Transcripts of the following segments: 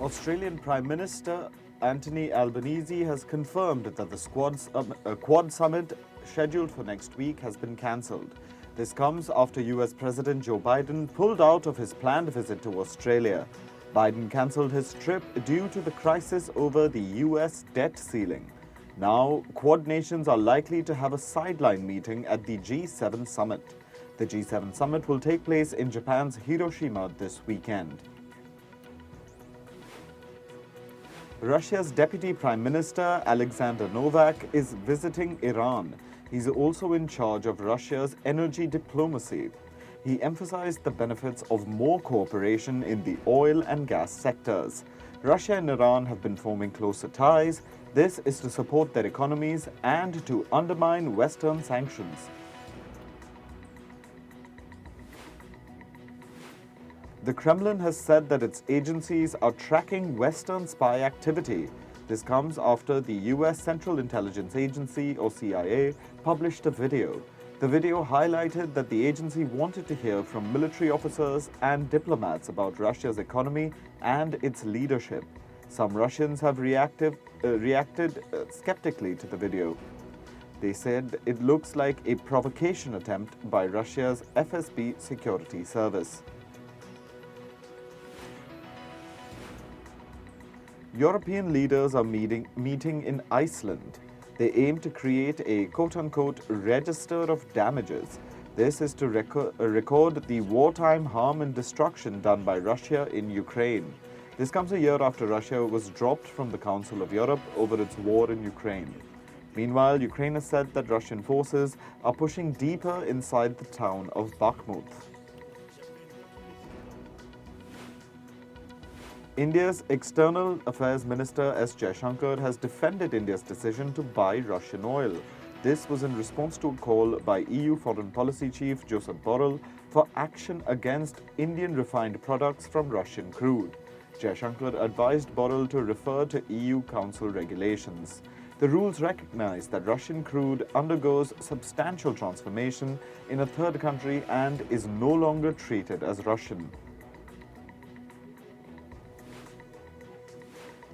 Australian Prime Minister Antony Albanese has confirmed that the Quad summit scheduled for next week has been cancelled. This comes after US President Joe Biden pulled out of his planned visit to Australia. Biden cancelled his trip due to the crisis over the US debt ceiling. Now, Quad nations are likely to have a sideline meeting at the G7 summit. The G7 summit will take place in Japan's Hiroshima this weekend. Russia's Deputy Prime Minister Alexander Novak is visiting Iran. He's also in charge of Russia's energy diplomacy. He emphasized the benefits of more cooperation in the oil and gas sectors. Russia and Iran have been forming closer ties. This is to support their economies and to undermine Western sanctions. The Kremlin has said that its agencies are tracking Western spy activity. This comes after the US Central Intelligence Agency, or CIA, published a video. The video highlighted that the agency wanted to hear from military officers and diplomats about Russia's economy and its leadership. Some Russians have reacted skeptically to the video. They said it looks like a provocation attempt by Russia's FSB security service. European leaders are meeting in Iceland. They aim to create a quote-unquote register of damages. This is to record the wartime harm and destruction done by Russia in Ukraine. This comes a year after Russia was dropped from the Council of Europe over its war in Ukraine. Meanwhile, Ukraine has said that Russian forces are pushing deeper inside the town of Bakhmut. India's External Affairs Minister S. Jaishankar has defended India's decision to buy Russian oil. This was in response to a call by EU Foreign Policy Chief Joseph Borrell for action against Indian refined products from Russian crude. Jaishankar advised Borrell to refer to EU Council regulations. The rules recognize that Russian crude undergoes substantial transformation in a third country and is no longer treated as Russian.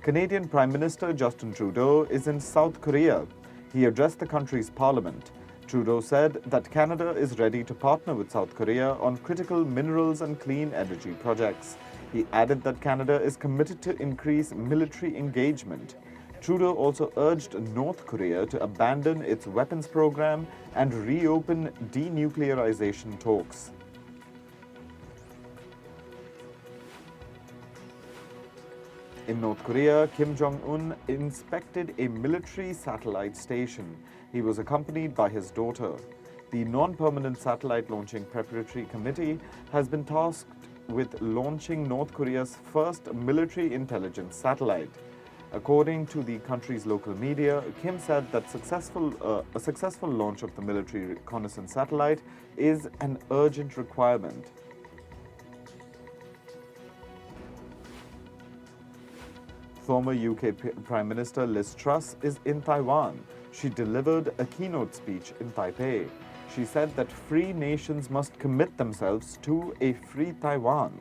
Canadian Prime Minister Justin Trudeau is in South Korea. He addressed the country's parliament. Trudeau said that Canada is ready to partner with South Korea on critical minerals and clean energy projects. He added that Canada is committed to increase military engagement. Trudeau also urged North Korea to abandon its weapons program and reopen denuclearization talks. In North Korea, Kim Jong-un inspected a military satellite station. He was accompanied by his daughter. The Non-Permanent Satellite Launching Preparatory Committee has been tasked with launching North Korea's first military intelligence satellite. According to the country's local media, Kim said that a successful launch of the military reconnaissance satellite is an urgent requirement. Former UK Prime Minister Liz Truss is in Taiwan. She delivered a keynote speech in Taipei. She said that free nations must commit themselves to a free Taiwan.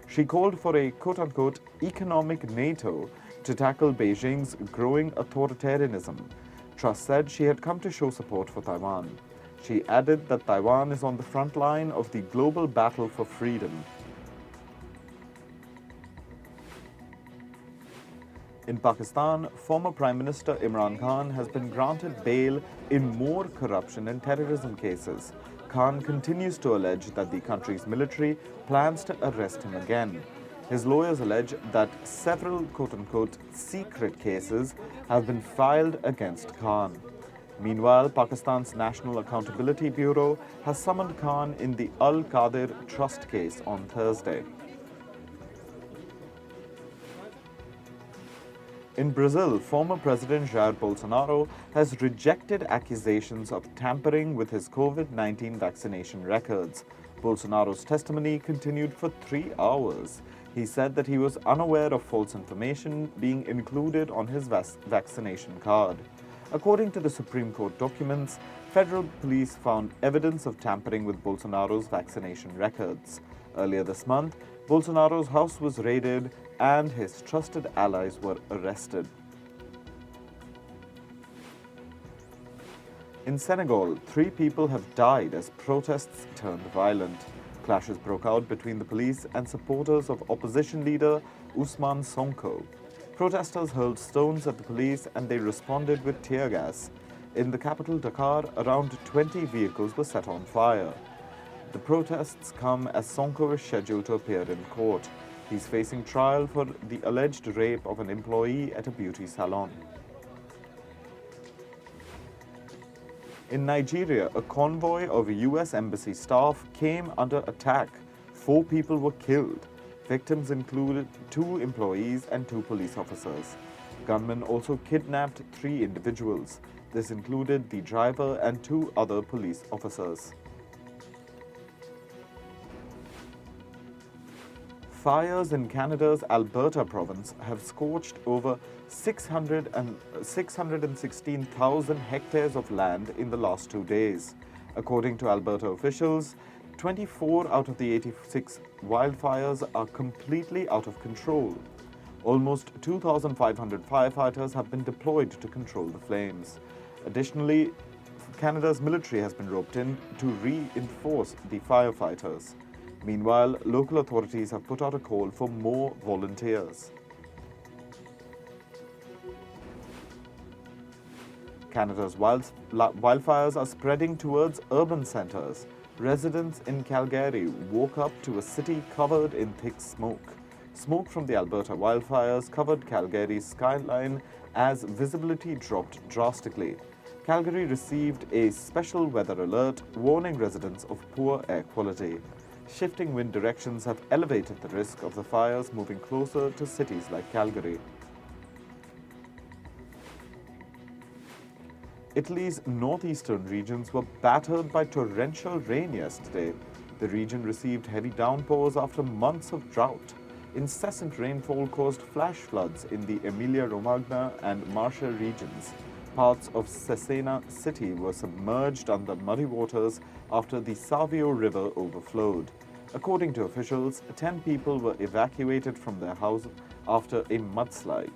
She called for a quote-unquote economic NATO to tackle Beijing's growing authoritarianism. Truss said she had come to show support for Taiwan. She added that Taiwan is on the front line of the global battle for freedom. In Pakistan, former Prime Minister Imran Khan has been granted bail in more corruption and terrorism cases. Khan continues to allege that the country's military plans to arrest him again. His lawyers allege that several quote-unquote secret cases have been filed against Khan. Meanwhile, Pakistan's National Accountability Bureau has summoned Khan in the Al Qadir Trust case on Thursday. In Brazil, former President Jair Bolsonaro has rejected accusations of tampering with his COVID-19 vaccination records. Bolsonaro's testimony continued for 3 hours. He said that he was unaware of false information being included on his vaccination card. According to the Supreme Court documents, federal police found evidence of tampering with Bolsonaro's vaccination records. Earlier this month, Bolsonaro's house was raided and his trusted allies were arrested. In Senegal, 3 people have died as protests turned violent. Clashes broke out between the police and supporters of opposition leader Ousmane Sonko. Protesters hurled stones at the police and they responded with tear gas. In the capital, Dakar, around 20 vehicles were set on fire. The protests come as Sonko is scheduled to appear in court. He's facing trial for the alleged rape of an employee at a beauty salon. In Nigeria, a convoy of US embassy staff came under attack. 4 people were killed. Victims included 2 employees and 2 police officers. Gunmen also kidnapped 3 individuals. This included the driver and 2 other police officers. Fires in Canada's Alberta province have scorched over 616,000 hectares of land in the last 2 days. According to Alberta officials, 24 out of the 86 wildfires are completely out of control. Almost 2,500 firefighters have been deployed to control the flames. Additionally, Canada's military has been roped in to reinforce the firefighters. Meanwhile, local authorities have put out a call for more volunteers. Canada's wildfires are spreading towards urban centres. Residents in Calgary woke up to a city covered in thick smoke. Smoke from the Alberta wildfires covered Calgary's skyline as visibility dropped drastically. Calgary received a special weather alert warning residents of poor air quality. Shifting wind directions have elevated the risk of the fires moving closer to cities like Calgary. Italy's northeastern regions were battered by torrential rain yesterday. The region received heavy downpours after months of drought. Incessant rainfall caused flash floods in the Emilia-Romagna and Marche regions. Parts of Cesena city were submerged under muddy waters after the Savio River overflowed. According to officials, 10 people were evacuated from their houses after a mudslide.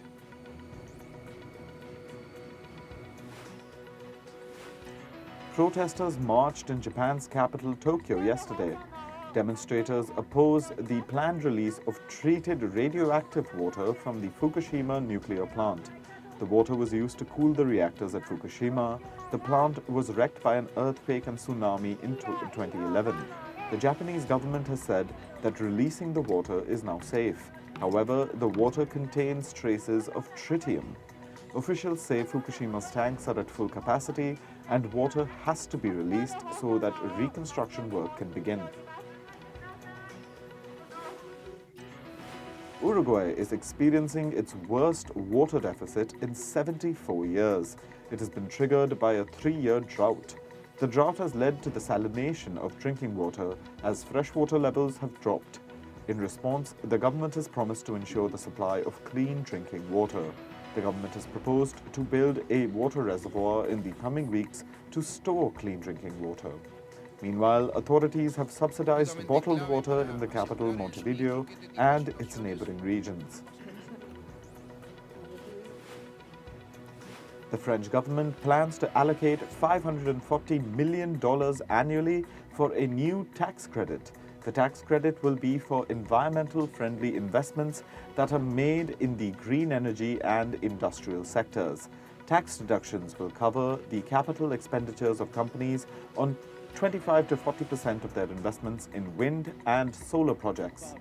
Protesters marched in Japan's capital, Tokyo, yesterday. Demonstrators opposed the planned release of treated radioactive water from the Fukushima nuclear plant. The water was used to cool the reactors at Fukushima. The plant was wrecked by an earthquake and tsunami in 2011. The Japanese government has said that releasing the water is now safe. However, the water contains traces of tritium. Officials say Fukushima's tanks are at full capacity and water has to be released so that reconstruction work can begin. Uruguay is experiencing its worst water deficit in 74 years. It has been triggered by a 3-year drought. The drought has led to the salination of drinking water as freshwater levels have dropped. In response, the government has promised to ensure the supply of clean drinking water. The government has proposed to build a water reservoir in the coming weeks to store clean drinking water. Meanwhile, authorities have subsidized bottled water in the capital, Montevideo, and its neighboring regions. The French government plans to allocate $540 million annually for a new tax credit. The tax credit will be for environmental-friendly investments that are made in the green energy and industrial sectors. Tax deductions will cover the capital expenditures of companies on 25 to 40% of their investments in wind and solar projects.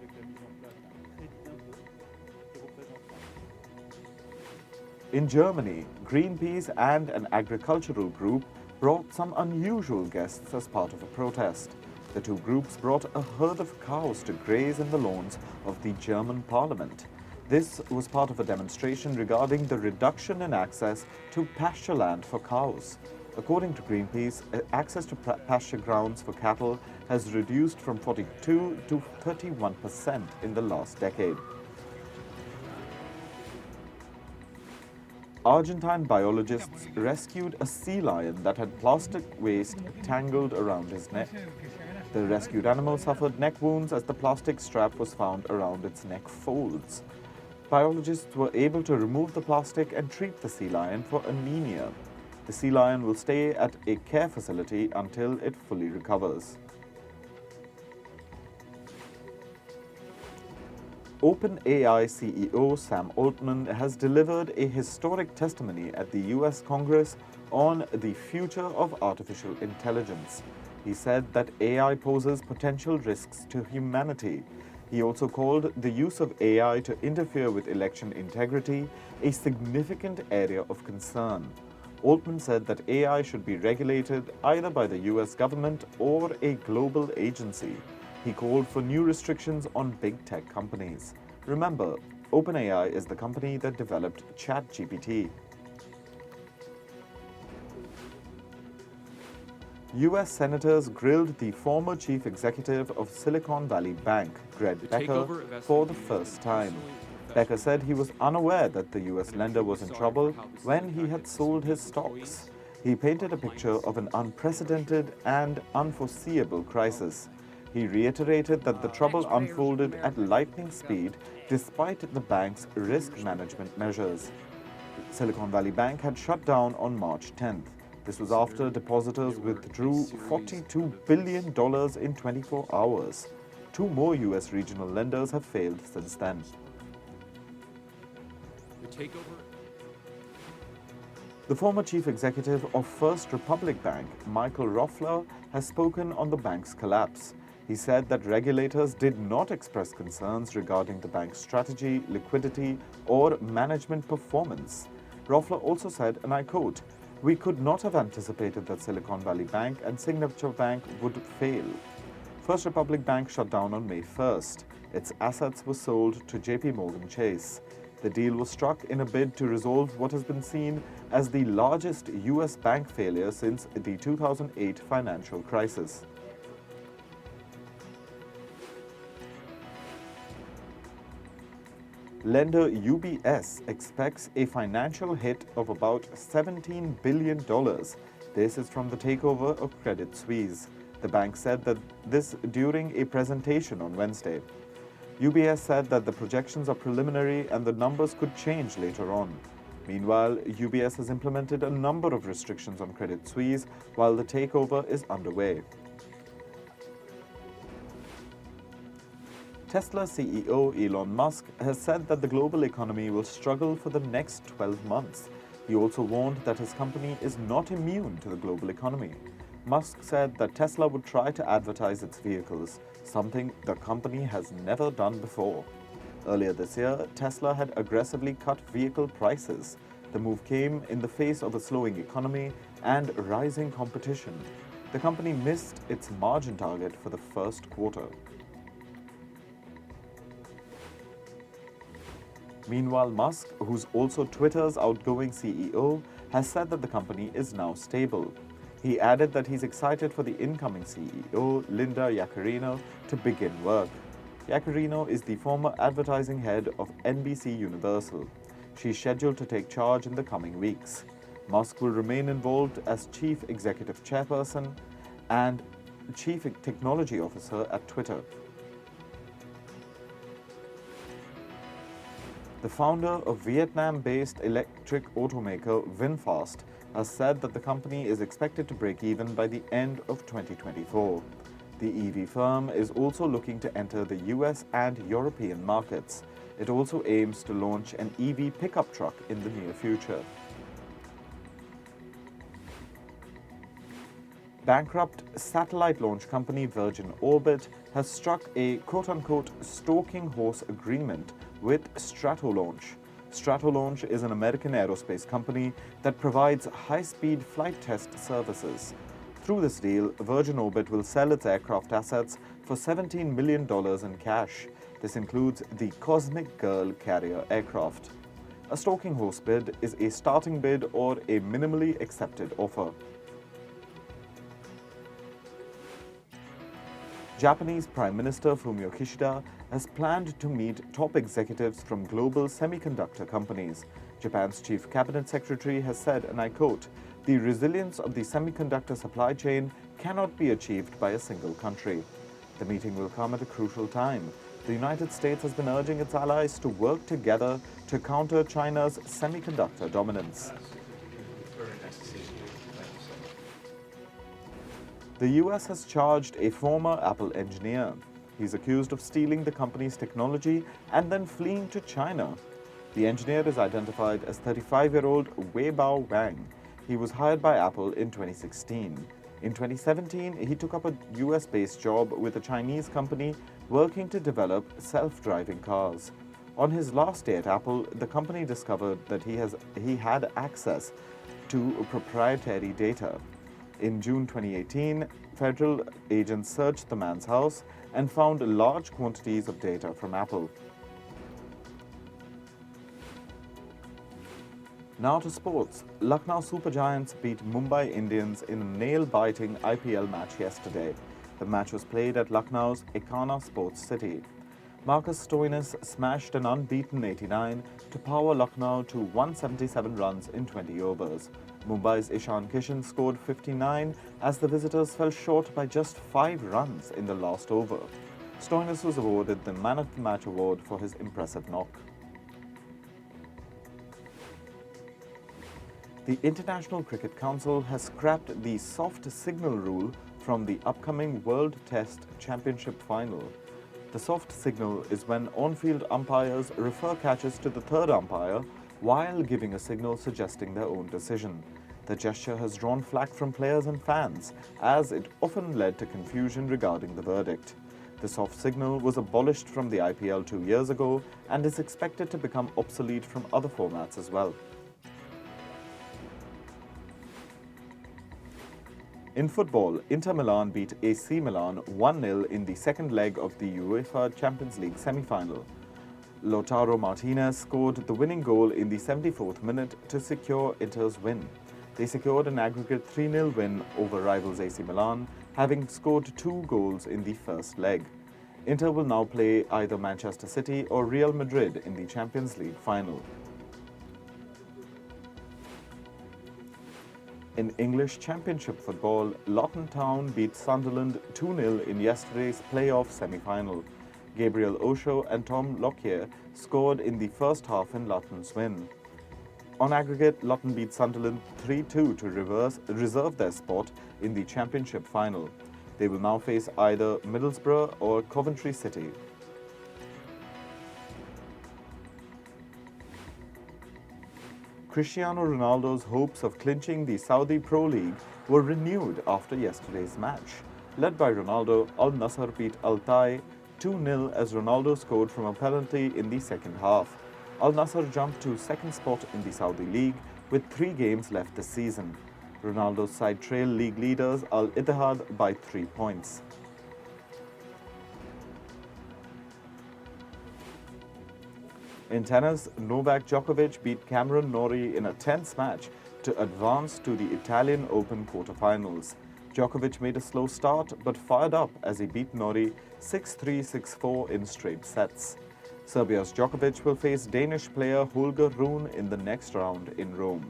In Germany, Greenpeace and an agricultural group brought some unusual guests as part of a protest. The two groups brought a herd of cows to graze in the lawns of the German parliament. This was part of a demonstration regarding the reduction in access to pasture land for cows. According to Greenpeace, access to pasture grounds for cattle has reduced from 42 to 31% in the last decade. Argentine biologists rescued a sea lion that had plastic waste tangled around his neck. The rescued animal suffered neck wounds as the plastic strap was found around its neck folds. Biologists were able to remove the plastic and treat the sea lion for anemia. The sea lion will stay at a care facility until it fully recovers. OpenAI CEO Sam Altman has delivered a historic testimony at the US Congress on the future of artificial intelligence. He said that AI poses potential risks to humanity. He also called the use of AI to interfere with election integrity a significant area of concern. Altman said that AI should be regulated either by the US government or a global agency. He called for new restrictions on big tech companies. Remember, OpenAI is the company that developed ChatGPT. US senators grilled the former chief executive of Silicon Valley Bank, Greg Becker, for the first time. Becker said he was unaware that the US lender was in trouble when he had sold his stocks. He painted a picture of an unprecedented and unforeseeable crisis. He reiterated that the trouble unfolded at lightning speed despite the bank's risk management measures. Silicon Valley Bank had shut down on March 10th. This was after depositors withdrew $42 billion in 24 hours. Two more US regional lenders have failed since then. The former chief executive of First Republic Bank, Michael Roffler, has spoken on the bank's collapse. He said that regulators did not express concerns regarding the bank's strategy, liquidity, or management performance. Roffler also said, and I quote, "We could not have anticipated that Silicon Valley Bank and Signature Bank would fail." First Republic Bank shut down on May 1st. Its assets were sold to JP Morgan Chase. The deal was struck in a bid to resolve what has been seen as the largest US bank failure since the 2008 financial crisis. Lender UBS expects a financial hit of about $17 billion. This is from the takeover of Credit Suisse. The bank said that this during a presentation on Wednesday. UBS said that the projections are preliminary and the numbers could change later on. Meanwhile, UBS has implemented a number of restrictions on Credit Suisse while the takeover is underway. Tesla CEO Elon Musk has said that the global economy will struggle for the next 12 months. He also warned that his company is not immune to the global economy. Musk said that Tesla would try to advertise its vehicles, something the company has never done before. Earlier this year, Tesla had aggressively cut vehicle prices. The move came in the face of a slowing economy and rising competition. The company missed its margin target for the first quarter. Meanwhile, Musk, who's also Twitter's outgoing CEO, has said that the company is now stable. He added that he's excited for the incoming CEO, Linda Yaccarino, to begin work. Yaccarino is the former advertising head of NBC Universal. She's scheduled to take charge in the coming weeks. Musk will remain involved as Chief Executive Chairperson and Chief Technology Officer at Twitter. The founder of Vietnam-based electric automaker VinFast has said that the company is expected to break even by the end of 2024. The EV firm is also looking to enter the US and European markets. It also aims to launch an EV pickup truck in the near future. Bankrupt satellite launch company Virgin Orbit has struck a quote-unquote stalking horse agreement with Stratolaunch. Stratolaunch is an American aerospace company that provides high-speed flight test services. Through this deal, Virgin Orbit will sell its aircraft assets for $17 million in cash. This includes the Cosmic Girl carrier aircraft. A stalking horse bid is a starting bid or a minimally accepted offer. Japanese Prime Minister Fumio Kishida has planned to meet top executives from global semiconductor companies. Japan's chief cabinet secretary has said, and I quote, The resilience of the semiconductor supply chain cannot be achieved by a single country. The meeting will come at a crucial time. The United States has been urging its allies to work together to counter China's semiconductor dominance. The US has charged a former Apple engineer. He's accused of stealing the company's technology and then fleeing to China. The engineer is identified as 35-year-old Weibao Wang. He was hired by Apple in 2016. In 2017, he took up a US-based job with a Chinese company working to develop self-driving cars. On his last day at Apple, the company discovered that he had access to proprietary data. In June 2018, federal agents searched the man's house and found large quantities of data from Apple. Now to sports. Lucknow Super Giants beat Mumbai Indians in a nail-biting IPL match yesterday. The match was played at Lucknow's Ekana Sports City. Marcus Stoinis smashed an unbeaten 89 to power Lucknow to 177 runs in 20 overs. Mumbai's Ishan Kishan scored 59 as the visitors fell short by just 5 runs in the last over. Stoinis was awarded the Man of the Match award for his impressive knock. The International Cricket Council has scrapped the soft signal rule from the upcoming World Test Championship final. The soft signal is when on-field umpires refer catches to the third umpire while giving a signal suggesting their own decision. The gesture has drawn flack from players and fans, as it often led to confusion regarding the verdict. The soft signal was abolished from the IPL 2 years ago and is expected to become obsolete from other formats as well. In football, Inter Milan beat AC Milan 1-0 in the second leg of the UEFA Champions League semi-final. Lautaro Martinez scored the winning goal in the 74th minute to secure Inter's win. They secured an aggregate 3-0 win over rivals AC Milan, having scored 2 goals in the first leg. Inter will now play either Manchester City or Real Madrid in the Champions League final. In English Championship football, Luton Town beat Sunderland 2-0 in yesterday's playoff semi-final. Gabriel Osho and Tom Lockyer scored in the first half in Luton's win. On aggregate, Luton beat Sunderland 3-2 to reserve their spot in the Championship final. They will now face either Middlesbrough or Coventry City. Cristiano Ronaldo's hopes of clinching the Saudi Pro League were renewed after yesterday's match. Led by Ronaldo, Al Nassr beat Al Tay 2-0 as Ronaldo scored from a penalty in the second half. Al Nassr jumped to second spot in the Saudi League with 3 games left this season. Ronaldo's side trail league leaders Al Ittihad by 3 points. In tennis, Novak Djokovic beat Cameron Norrie in a tense match to advance to the Italian Open quarterfinals. Djokovic made a slow start but fired up as he beat Norrie 6-3, 6-4 in straight sets. Serbia's Djokovic will face Danish player Holger Rune in the next round in Rome.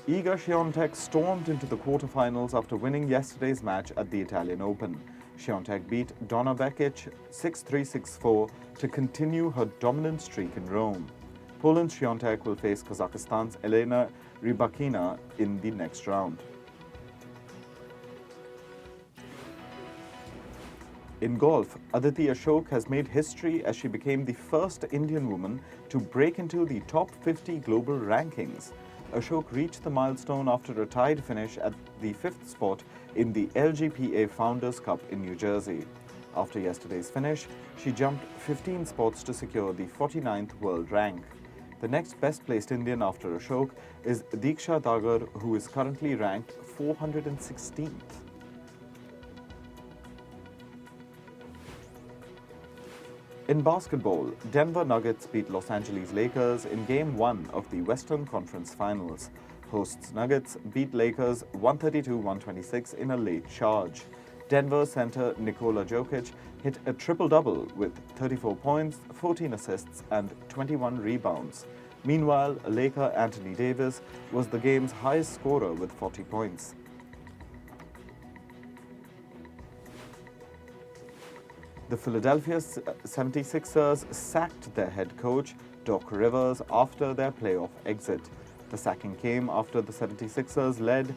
Iga Świątek stormed into the quarterfinals after winning yesterday's match at the Italian Open. Świątek beat Donna Vekic 6-3, 6-4 to continue her dominant streak in Rome. Poland's Świątek will face Kazakhstan's Elena Rybakina in the next round. In golf, Aditi Ashok has made history as she became the first Indian woman to break into the top 50 global rankings. Ashok reached the milestone after a tied finish at the 5th spot in the LGPA Founders Cup in New Jersey. After yesterday's finish, she jumped 15 spots to secure the 49th world rank. The next best-placed Indian after Ashok is Diksha Dagar, who is currently ranked 416th. In basketball, Denver Nuggets beat Los Angeles Lakers in Game 1 of the Western Conference Finals. Hosts Nuggets beat Lakers 132-126 in a late charge. Denver center Nikola Jokic hit a triple-double with 34 points, 14 assists and 21 rebounds. Meanwhile, Laker Anthony Davis was the game's highest scorer with 40 points. The Philadelphia 76ers sacked their head coach, Doc Rivers, after their playoff exit. The sacking came after the 76ers, led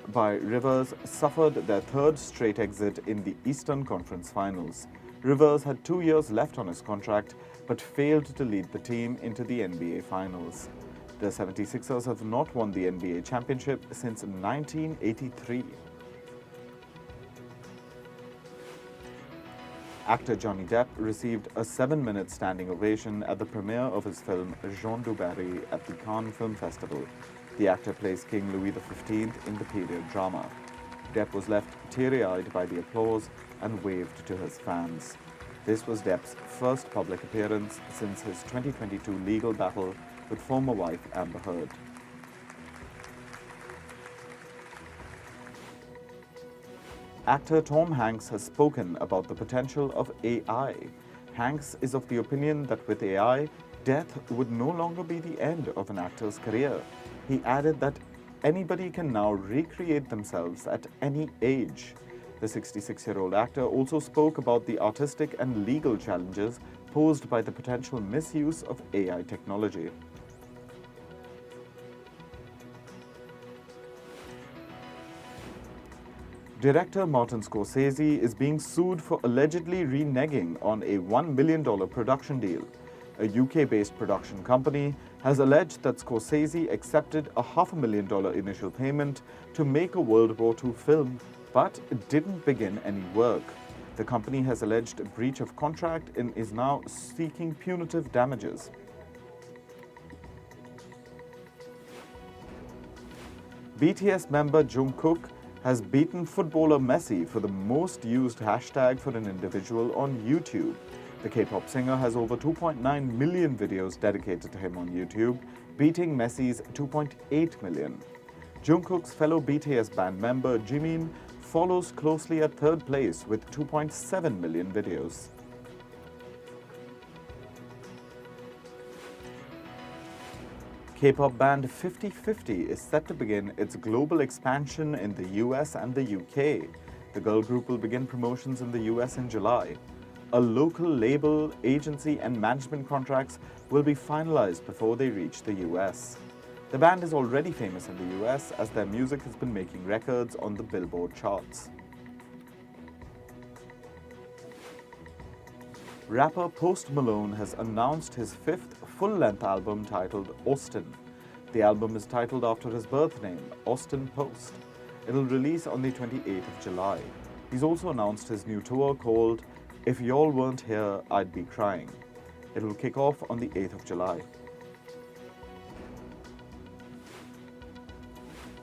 by Rivers, suffered their third straight exit in the Eastern Conference Finals. Rivers had 2 years left on his contract, but failed to lead the team into the NBA Finals. The 76ers have not won the NBA championship since 1983. Actor Johnny Depp received a 7-minute standing ovation at the premiere of his film Jean du Barry at the Cannes Film Festival. The actor plays King Louis XV in the period drama. Depp was left teary-eyed by the applause and waved to his fans. This was Depp's first public appearance since his 2022 legal battle with former wife Amber Heard. Actor Tom Hanks has spoken about the potential of AI. Hanks is of the opinion that with AI, death would no longer be the end of an actor's career. He added that anybody can now recreate themselves at any age. The 66-year-old actor also spoke about the artistic and legal challenges posed by the potential misuse of AI technology. Director Martin Scorsese is being sued for allegedly reneging on a $1 million production deal. A UK-based production company has alleged that Scorsese accepted a $500,000 initial payment to make a World War II film, but didn't begin any work. The company has alleged a breach of contract and is now seeking punitive damages. BTS member Jungkook has beaten footballer Messi for the most used hashtag for an individual on YouTube. The K-pop singer has over 2.9 million videos dedicated to him on YouTube, beating Messi's 2.8 million. Jungkook's fellow BTS band member Jimin follows closely at third place with 2.7 million videos. K-pop band 50/50 is set to begin its global expansion in the US and the UK. The girl group will begin promotions in the US in July. A local label, agency and management contracts will be finalized before they reach the US. The band is already famous in the US as their music has been making records on the Billboard charts. Rapper Post Malone has announced his fifth full-length album titled Austin. The album is titled after his birth name, Austin Post. It'll release on the 28th of July. He's also announced his new tour called If Y'all Weren't Here, I'd Be Crying. It'll kick off on the 8th of July.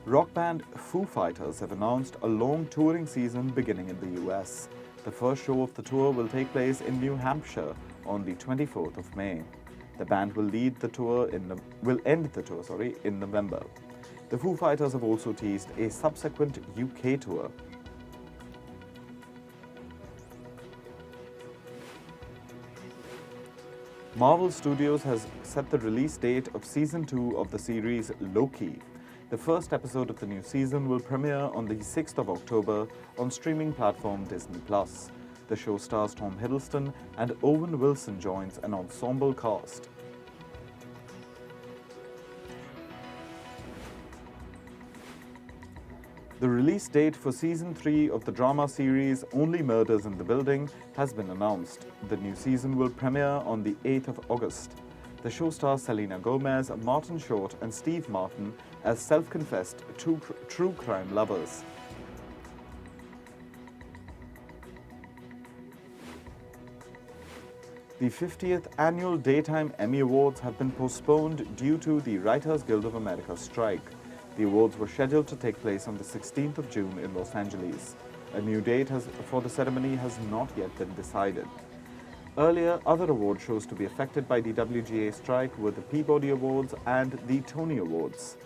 Rock band Foo Fighters have announced a long touring season beginning in the US. The first show of the tour will take place in New Hampshire on the 24th of May. The band will end the tour in November. The Foo Fighters have also teased a subsequent UK tour. Marvel Studios has set the release date of Season 2 of the series Loki. The first episode of the new season will premiere on the 6th of October on streaming platform Disney+. The show stars Tom Hiddleston and Owen Wilson joins an ensemble cast. The release date for Season 3 of the drama series Only Murders in the Building has been announced. The new season will premiere on the 8th of August. The show stars Selena Gomez, Martin Short and Steve Martin as self-confessed true crime lovers. The 50th Annual Daytime Emmy Awards have been postponed due to the Writers Guild of America strike. The awards were scheduled to take place on the 16th of June in Los Angeles. A new date for the ceremony has not yet been decided. Earlier, other award shows to be affected by the WGA strike were the Peabody Awards and the Tony Awards.